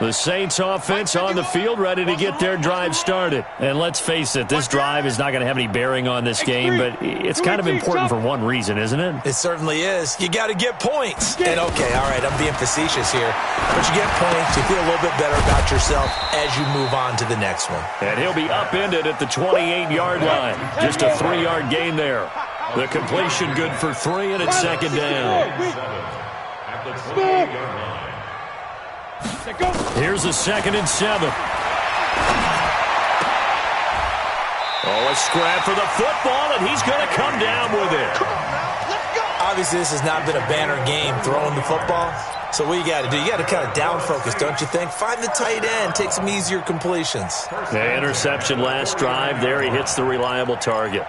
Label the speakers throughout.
Speaker 1: The Saints offense on the field, ready to get their drive started. And let's face it, this drive is not going to have any bearing on this game, but it's kind of important for one reason, isn't it?
Speaker 2: It certainly is. You got to get points. And okay, all right, I'm being facetious here, but you get points, you feel a little bit better about yourself as you move on to the next one.
Speaker 1: And he'll be upended at the 28-yard line. Just a 3-yard gain there. The completion good for 3, and it's second down. Here's a 2nd and 7. Oh, a scrap for the football, and he's going to come down with it.
Speaker 2: Obviously, this has not been a banner game throwing the football. So what you got to do, you got to kind of down focus, don't you think? Find the tight end, take some easier completions.
Speaker 1: The interception last drive there. He hits the reliable target.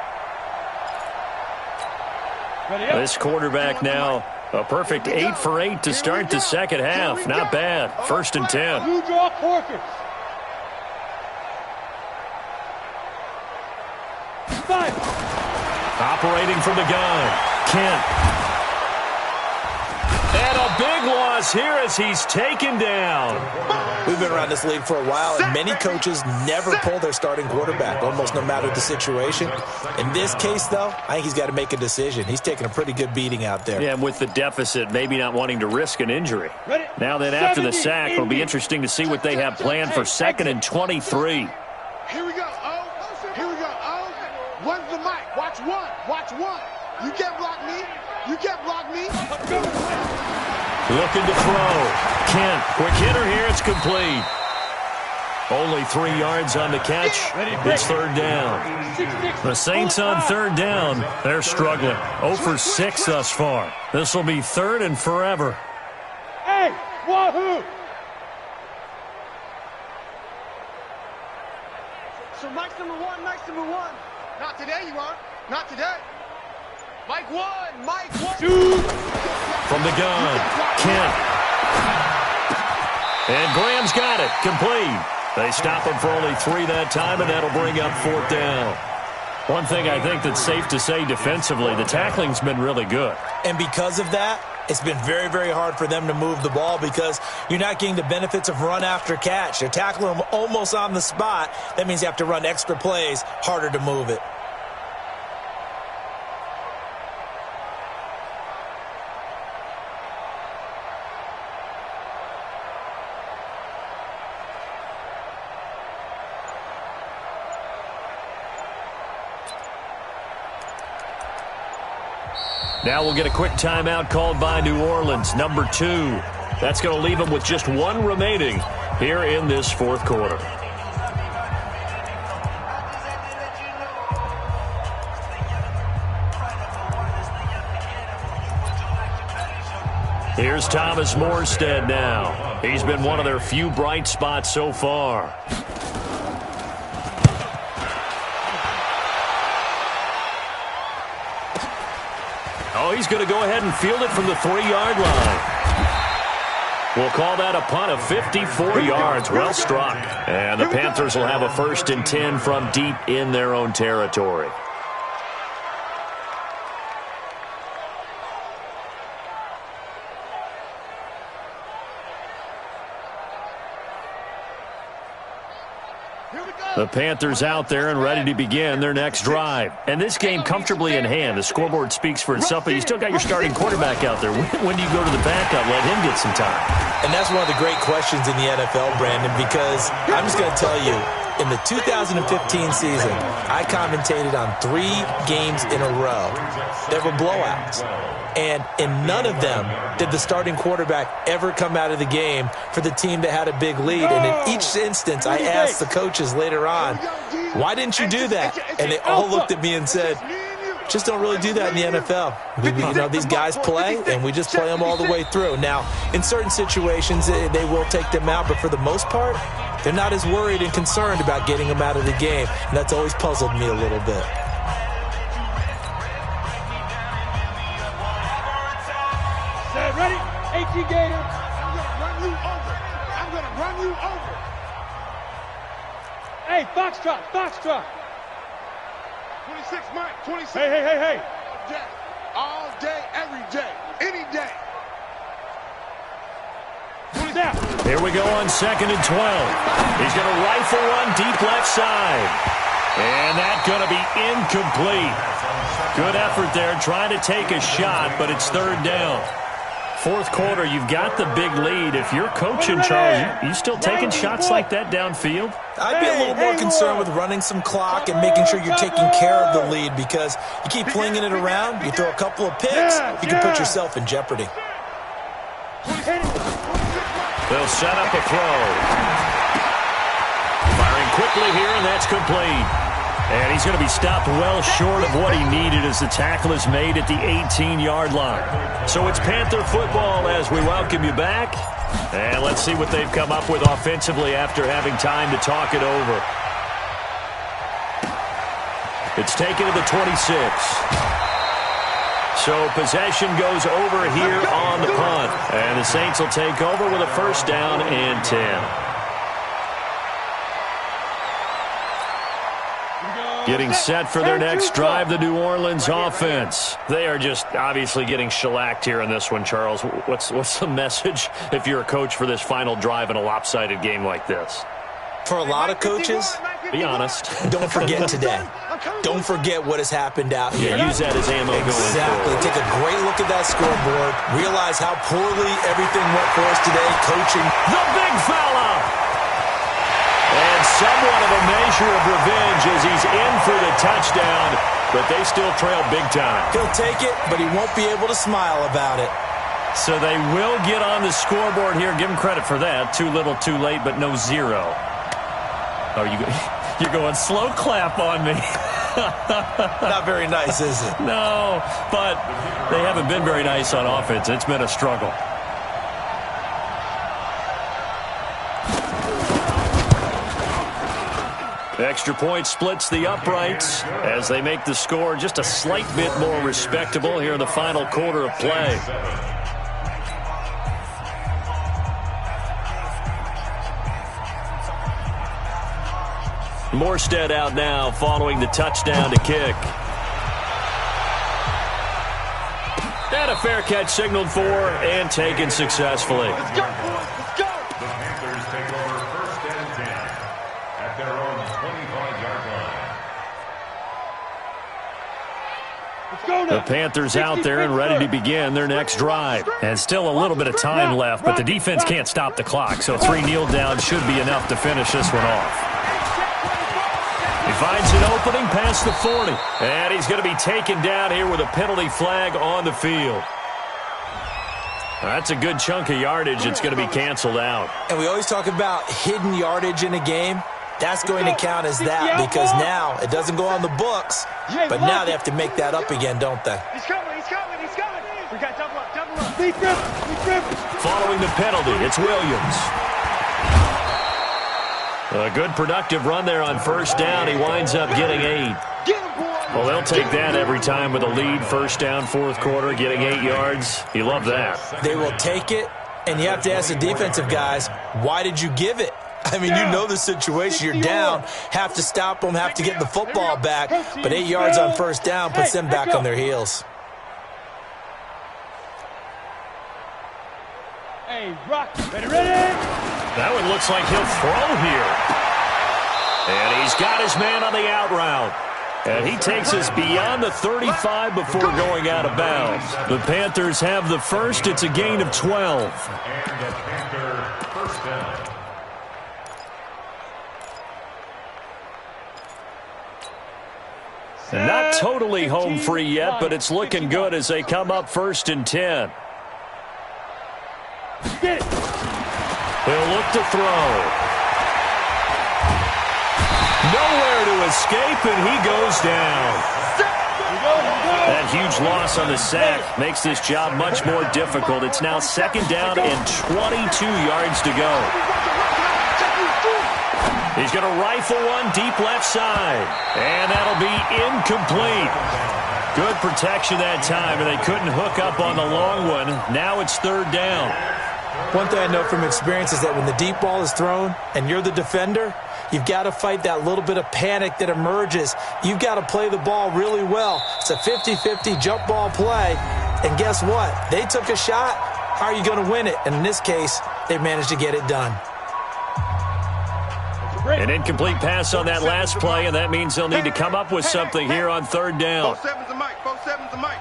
Speaker 1: This quarterback now, a perfect 8 for 8 to start the second half. Not bad. 1st and 10.
Speaker 3: You draw quarters. 5.
Speaker 1: Operating from the gun, Kent. And a big loss here as he's taken down.
Speaker 2: We've been around this league for a while, and many coaches never pull their starting quarterback, almost no matter the situation. In this case, though, I think he's got to make a decision. He's taking a pretty good beating out there.
Speaker 1: Yeah, and with the deficit, maybe not wanting to risk an injury. Now then, after the sack, it'll be interesting to see what they have planned for 2nd and 23.
Speaker 3: Here we go, O. Here we go, O. One's the mic. Watch one. Watch one. You can't block me. You can't block me.
Speaker 1: Looking to throw. Kent, quick hitter here. It's complete. Only 3 yards on the catch. It's 3rd down. The Saints on 3rd down. They're struggling. 0 for 6 thus far. This will be 3rd and forever.
Speaker 3: Hey, wahoo! So Mike's number 1, Mike's number 1. Not today, you are. Not today. Mike 1, Mike 1. Shoot!
Speaker 1: From the gun, Kent. And Graham's got it. Complete. They stop him for only 3 that time, and that'll bring up 4th down. One thing I think that's safe to say defensively, the tackling's been really good.
Speaker 2: And because of that, it's been very, very hard for them to move the ball because you're not getting the benefits of run after catch. They're tackling them almost on the spot. That means you have to run extra plays, harder to move it.
Speaker 1: Now we'll get a quick timeout called by New Orleans, number 2. That's going to leave them with just 1 remaining here in this 4th quarter. Here's Thomas Morstead now. He's been one of their few bright spots so far. Oh, he's going to go ahead and field it from the 3-yard line. We'll call that a punt of 54 yards. Well struck. And the Panthers will have a 1st and 10 from deep in their own territory. The Panthers out there and ready to begin their next drive. And this game comfortably in hand. The scoreboard speaks for itself, but you still got your starting quarterback out there. When do you go to the backup? Let him get some time.
Speaker 2: And that's one of the great questions in the NFL, Brandon, because I'm just going to tell you, in the 2015 season, I commentated on 3 games in a row. There were blowouts. And in none of them did the starting quarterback ever come out of the game for the team that had a big lead. And in each instance, I asked the coaches later on, why didn't you do that? And they all looked at me and said, just don't really do that in the NFL. These guys play, and we just play them all the way through. Now, in certain situations, they will take them out, but for the most part, they're not as worried and concerned about getting them out of the game. And that's always puzzled me a little bit.
Speaker 3: Ready? 18 Gator. I'm going to run you over. I'm going to run you over. Hey, Foxtrot, Foxtrot. 26, Mike. 26.
Speaker 4: Hey.
Speaker 3: All day, every day, any day.
Speaker 1: Here we go on 2nd and 12. He's going to rifle one deep left side. And that's going to be incomplete. Good effort there trying to take a shot, but it's 3rd down. 4th quarter, you've got the big lead. If you're coaching, Charles, you still taking shots like that downfield?
Speaker 2: I'd be a little more concerned with running some clock and making sure you're taking care of the lead, because you keep flinging it around, you throw a couple of picks, you can put yourself in jeopardy.
Speaker 1: They'll set up a throw. Firing quickly here, and that's complete. And he's going to be stopped well short of what he needed as the tackle is made at the 18-yard line. So it's Panther football as we welcome you back. And let's see what they've come up with offensively after having time to talk it over. It's taken to the 26. So possession goes over here on the punt. And the Saints will take over with a 1st down and 10. Getting set for their next drive, the New Orleans offense. They are just obviously getting shellacked here in this one, Charles. What's the message if you're a coach for this final drive in a lopsided game like this?
Speaker 2: For a lot of coaches,
Speaker 1: be honest.
Speaker 2: Don't forget today. Don't forget what has happened out here.
Speaker 1: Yeah, use that as ammo going forward.
Speaker 2: Exactly. Take a great look at that scoreboard. Realize how poorly everything went for us today. Coaching.
Speaker 1: The big fella! And somewhat of a measure of revenge as he's in for the touchdown, but they still trail big time.
Speaker 2: He'll take it, but he won't be able to smile about it.
Speaker 1: So they will get on the scoreboard here. Give him credit for that. Too little, too late, but no 0. Oh, you're going slow clap on me.
Speaker 2: Not very nice, is it?
Speaker 1: No, but they haven't been very nice on offense. It's been a struggle. Extra point splits the uprights as they make the score just a slight bit more respectable here in the final quarter of play. Morstead out now following the touchdown to kick. And a fair catch signaled for and taken successfully.
Speaker 3: Let's go, boys. Let's go.
Speaker 5: The Panthers take over 1st and 10 at their own 25-yard line.
Speaker 1: The Panthers out there and ready to begin their next drive. And still a little bit of time left, but the defense can't stop the clock, so 3 kneel downs should be enough to finish this one off. He finds an opening past the 40. And he's going to be taken down here with a penalty flag on the field. That's a good chunk of yardage. It's going to be canceled out.
Speaker 2: And we always talk about hidden yardage in a game. That's going to count as that, because now it doesn't go on the books, but now they have to make that up again, don't they?
Speaker 4: He's coming. We got double up. Deep grip.
Speaker 1: Following the penalty, it's Williams. A good productive run there on 1st down. He winds up getting 8. Well, they'll take that every time with a lead. 1st down, 4th quarter, getting 8 yards. You love that.
Speaker 2: They will take it, and you have to ask the defensive guys, why did you give it? I mean, you know the situation. You're down, have to stop them, have to get the football back, but 8 yards on 1st down puts them back on their heels.
Speaker 4: Hey, Rock, ready?
Speaker 1: That one looks like he'll throw here. And he's got his man on the out route. And he takes us beyond the 35 before going out of bounds. The Panthers have the first. It's a gain of 12.
Speaker 5: And the Panther 1st down.
Speaker 1: And not totally home free yet, but it's looking good as they come up 1st and 10.
Speaker 4: Get it.
Speaker 1: He'll look to throw. Nowhere to escape, and he goes down. That huge loss on the sack makes this job much more difficult. It's now 2nd down and 22 yards to go. He's going to rifle one deep left side, and that'll be incomplete. Good protection that time, and they couldn't hook up on the long one. Now it's 3rd down.
Speaker 2: One thing I know from experience is that when the deep ball is thrown and you're the defender, You've got to fight that little bit of panic that emerges. You've got to play the ball really well. It's a 50-50 jump ball play. And guess what? They took a shot. How are you going to win it? And in this case, they managed to get it done.
Speaker 1: An incomplete pass on that last play, and that means they'll need to come up with something here on third down.
Speaker 3: 4-7's the mic. 4-7's the mic.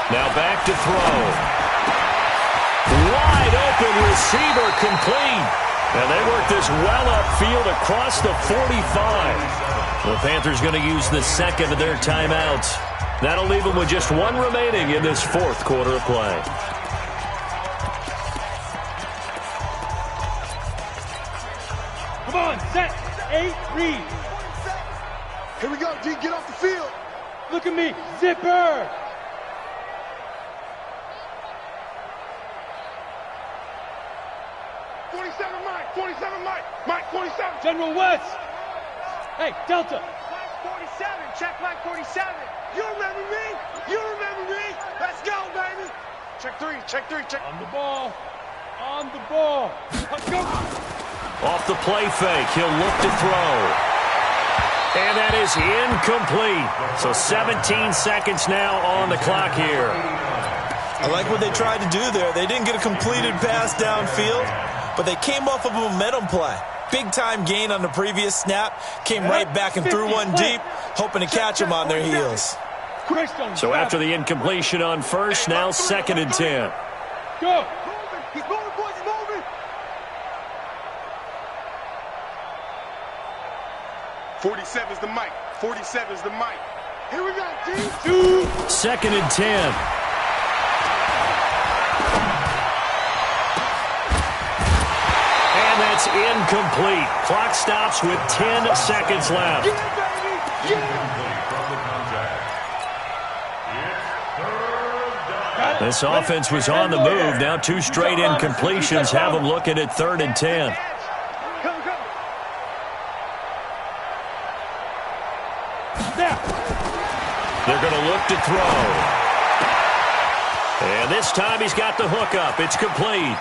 Speaker 1: Now back to throw. Wide open receiver complete. And they work this well upfield across the 45. The Panthers going to use the second of their timeouts. That'll leave them with just one remaining in this fourth quarter of play.
Speaker 4: Come on, set, 8, read.
Speaker 3: Here we go, D. Get off the field.
Speaker 4: Look at me, zipper.
Speaker 3: Mike 47.
Speaker 4: General West. Hey, Delta.
Speaker 3: Mike 47. Check Mike 47. You remember me? You remember me? Let's go, baby. Check three. Check.
Speaker 4: On the ball. Go.
Speaker 1: Off the play fake, he'll look to throw. And that is incomplete. So 17 seconds now on the clock here.
Speaker 2: I like what they tried to do there. They didn't get a completed pass downfield, but they came off of a momentum play. Big-time gain on the previous snap. Came right back and threw one deep, hoping to catch them on their heels.
Speaker 1: So after the incompletion on first, now 2nd and 10.
Speaker 4: Go.
Speaker 3: He's moving, boys. He's moving. 47's the mic. 47's the mic. Here we go, D.
Speaker 1: 2nd and 10. And that's incomplete. Clock stops with 10 seconds left. This offense was on the move. Now 2 straight incompletions have them looking at 3rd and 10. They're going to look to throw. And this time he's got the hook up. It's complete.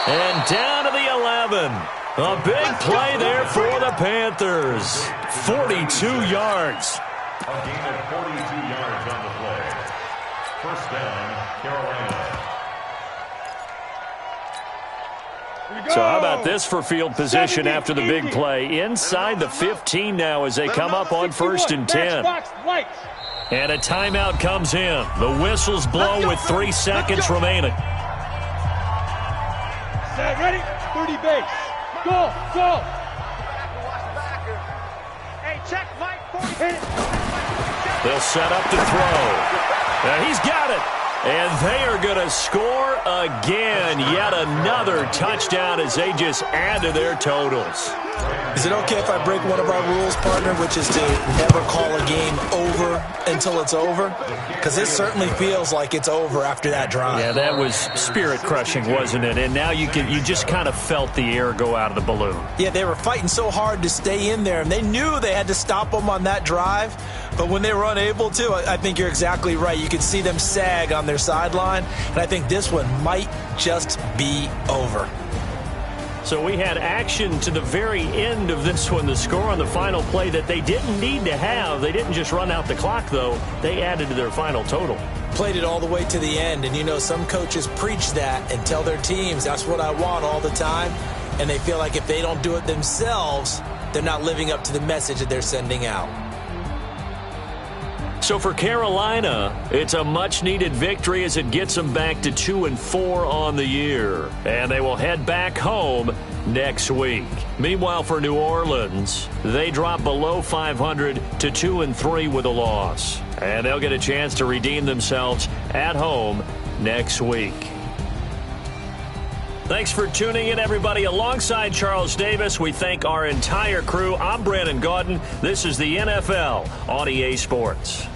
Speaker 1: And down to the 11. A big play there for the Panthers. 42 yards.
Speaker 5: A gain of 42 yards on the play. First down, Carolina.
Speaker 1: So how about this for field position after the big play? Inside the 15 now as they come up on 1st and 10. And a timeout comes in. The whistles blow with 3 seconds remaining.
Speaker 4: Set, ready? 30 base. Go.
Speaker 3: Hey, check Mike 40.
Speaker 1: They'll set up to throw. Now he's got it. And they are going to score again. Yet another touchdown as they just add to their totals.
Speaker 2: Is it okay if I break one of our rules, partner, which is to never call a game over until it's over? Because it certainly feels like it's over after that drive.
Speaker 1: Yeah, that was spirit-crushing, wasn't it? And now you just kind of felt the air go out of the balloon.
Speaker 2: Yeah, they were fighting so hard to stay in there, and they knew they had to stop them on that drive. But when they were unable to, I think you're exactly right. You could see them sag on their sideline, and I think this one might just be over.
Speaker 1: So we had action to the very end of this one. The score on the final play that they didn't need to have. They didn't just run out the clock, though. They added to their final total.
Speaker 2: Played it all the way to the end. And, you know, some coaches preach that and tell their teams, that's what I want all the time. And they feel like if they don't do it themselves, they're not living up to the message that they're sending out.
Speaker 1: So for Carolina, it's a much-needed victory as it gets them back to 2-4 on the year. And they will head back home next week. Meanwhile, for New Orleans, they drop below 500 to 2-3 with a loss. And they'll get a chance to redeem themselves at home next week. Thanks for tuning in, everybody. Alongside Charles Davis, we thank our entire crew. I'm Brandon Gaudin. This is the NFL on EA Sports.